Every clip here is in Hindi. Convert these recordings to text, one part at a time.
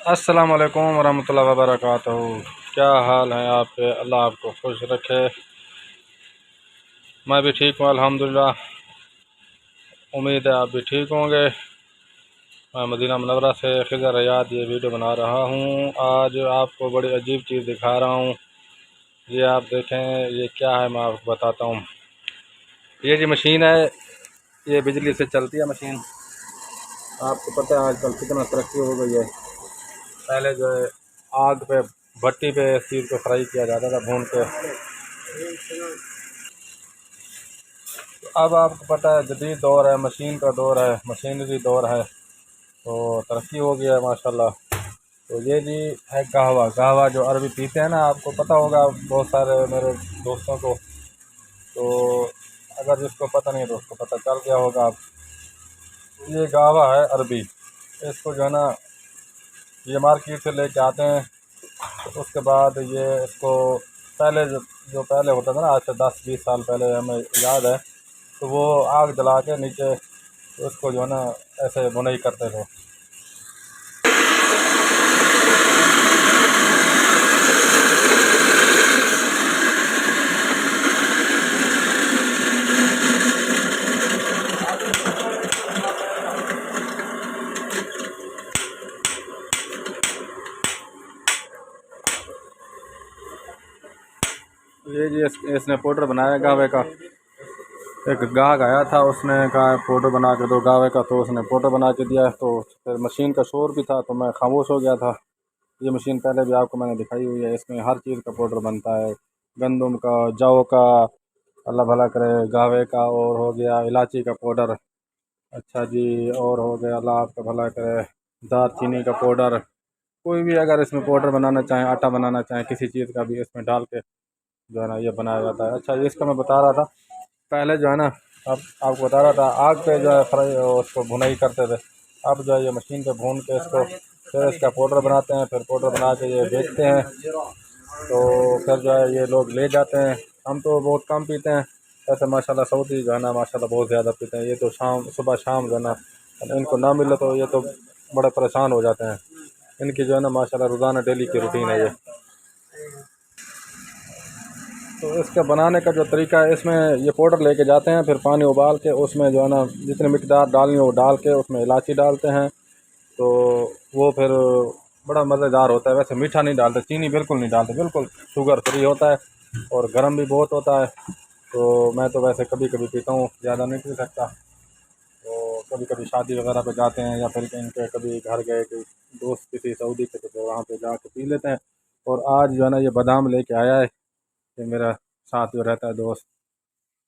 अस्सलाम वालेकुम वरहमतुल्लाहि वबरकातुहू। क्या हाल है आपके? अल्लाह आपको खुश रखे। मैं भी ठीक हूँ अल्हम्दुलिल्लाह। उम्मीद है आप भी ठीक होंगे। मैं मदीना मुनव्वरा से खिज़र रियाद ये वीडियो बना रहा हूँ। आज आपको बड़ी अजीब चीज़ दिखा रहा हूँ। ये आप देखें, ये क्या है मैं आपको बताता हूँ। ये जो मशीन है, ये बिजली से चलती है मशीन। आपको पता है आजकल कितना तरक्की हो गई है। पहले जो है आग पे, भट्टी पे इस चीज़ को फ्राई किया जाता था भून के। अब आपको पता है जदीद दौर है, मशीन का दौर है, मशीनरी दौर है, तो तरक्की हो गया है माशाल्लाह। तो ये जी है कहवा। कहवा जो अरबी पीते हैं ना, आपको पता होगा बहुत सारे मेरे दोस्तों को। तो अगर जिसको पता नहीं तो उसको पता चल गया होगा। आप ये कहवा है अरबी। इसको जो है ना, ये मार्केट से लेके आते हैं। तो उसके बाद ये इसको पहले जो पहले होता था ना, आज से 10-20 साल पहले हमें याद है, तो वो आग जला के नीचे उसको जो है ना ऐसे बुनाई करते थे। ये जी इसने पाउडर बनाया गावे का। एक गाहक आया था, उसने कहा पाउडर बना के दो गावे का, तो उसने पाउडर बना के दिया। तो फिर मशीन का शोर भी था तो मैं खामोश हो गया था। ये मशीन पहले भी आपको मैंने दिखाई हुई है। इसमें हर चीज़ का पाउडर बनता है, गंदम का, जौ का, अल्लाह भला करे, गावे का, और हो गया इलायची का पाउडर। अच्छा जी, और हो गया अल्लाह आपका भला करे दालचीनी का पाउडर। कोई भी अगर इसमें पाउडर बनाना चाहें, आटा बनाना चाहें, किसी चीज़ का भी इसमें डाल के जो है ना ये बनाया जाता है। अच्छा, ये इसका मैं बता रहा था, पहले जो है ना, अब आपको बता रहा था आग पे जो है फ्राई उसको भुनाई करते थे। अब जो है ये मशीन पे भून के इसको फिर इसका पाउडर बनाते हैं। फिर पाउडर बना के ये बेचते हैं। तो फिर जो है ये लोग ले जाते हैं। हम तो बहुत कम पीते हैं। ऐसे माशाल्लाह सऊदी जो है ना माशाल्लाह बहुत ज़्यादा पीते हैं। ये तो शाम सुबह शाम जो है ना, इनको ना मिले तो ये तो बड़े परेशान हो जाते हैं। इनकी जो है ना माशाल्लाह रोज़ाना डेली की रूटीन है ये। तो इसके बनाने का जो तरीका है, इसमें ये पाउडर लेके जाते हैं, फिर पानी उबाल के उसमें जो है ना जितनी मिकदार डालनी हो वो डाल के उसमें इलायची डालते हैं। तो वो फिर बड़ा मज़ेदार होता है। वैसे मीठा नहीं डालते, चीनी बिल्कुल नहीं डालते, बिल्कुल शुगर फ्री होता है और गर्म भी बहुत होता है। तो मैं तो वैसे कभी कभी पीता हूँ, ज़्यादा नहीं पी सकता। तो कभी कभी शादी वगैरह पे जाते हैं या फिर कहीं के कभी घर गए, कोई दोस्त किसी सऊदी के, तो वहाँ पे जाके पी लेते हैं। और आज जो है ना ये बादाम लेके आया है, ये मेरा साथ जो रहता है दोस्त।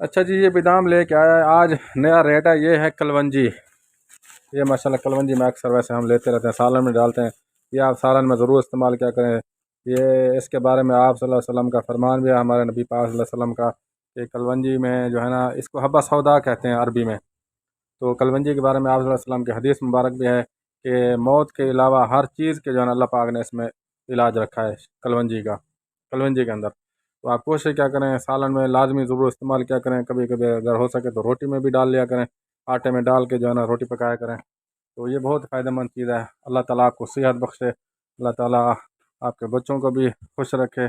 अच्छा जी, ये बादाम लेके आया है आज। नया रेट है, ये है कलवंजी। ये माशाल्लाह कलवंजी में अक्सर वैसे हम लेते रहते हैं, सालन में डालते हैं। ये आप सालन में ज़रूर इस्तेमाल क्या करें। ये इसके बारे में आप सल्लल्लाहु अलैहि वसल्लम का फरमान भी है, हमारे नबी पाक सल्लल्लाहु अलैहि वसल्लम का, कि कलवंजी में जो है ना, इसको हब्बा सौदा कहते हैं अरबी में। तो कलवंजी के बारे में आप सल्लल्लाहु अलैहि वसल्लम की हदीस मुबारक भी है कि मौत के अलावा हर चीज़ के जो है ना अल्लाह पाक ने इसमें इलाज रखा है कलवंजी का, कलवंजी के अंदर। तो आप कोशिश क्या करें, सालन में लाजमी ज़रूर इस्तेमाल क्या करें। कभी कभी अगर हो सके तो रोटी में भी डाल लिया करें, आटे में डाल के जो है ना रोटी पकाया करें। तो ये बहुत फ़ायदेमंद चीज़ है। अल्लाह ताला आपको सेहत बख्शे, अल्लाह ताला आपके बच्चों को भी खुश रखे।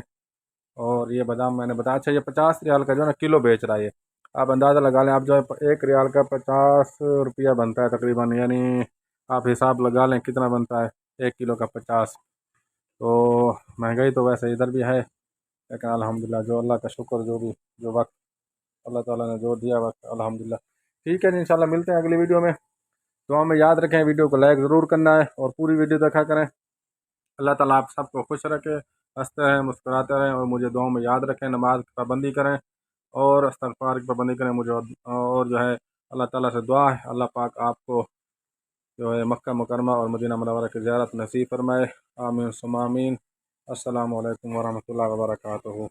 और ये बादाम मैंने बताया। अच्छा, ये 50 रियाल का जो है ना किलो बेच रहा है ये। आप अंदाज़ा लगा लें, आप जो है 1 रियाल का 50 रुपया बनता है तकरीबन, यानी आप हिसाब लगा लें कितना बनता है 1 किलो का 50। तो महंगाई तो वैसे इधर भी है, लेकिन अल्हम्दुलिल्लाह जो अल्लाह का शुक्र, जो भी जो वक्त अल्लाह ताला ने जो दिया वक्त, अल्हम्दुलिल्लाह। ठीक है जी, इंशाल्लाह मिलते हैं अगली वीडियो में। दुआ में याद रखें, वीडियो को लाइक ज़रूर करना है और पूरी वीडियो देखा करें। अल्लाह ताला आप सबको खुश रखे, हंसते रहें, मुस्कुराते रहें, और मुझे दुआ में याद रखें। नमाज की पाबंदी करें और इस्तग़फ़ार की पाबंदी करें मुझे। और जो है अल्लाह ताला से दुआ है, अल्लाह पाक आपको जो है मक्का मुकरमा और मदीना मुनव्वरा की ज़ियारत नसीब फरमाए। आमीन सुम्मा आमीन। अस्सलामु अलैकुम वरहमतुल्लाहि वबरकातुहू।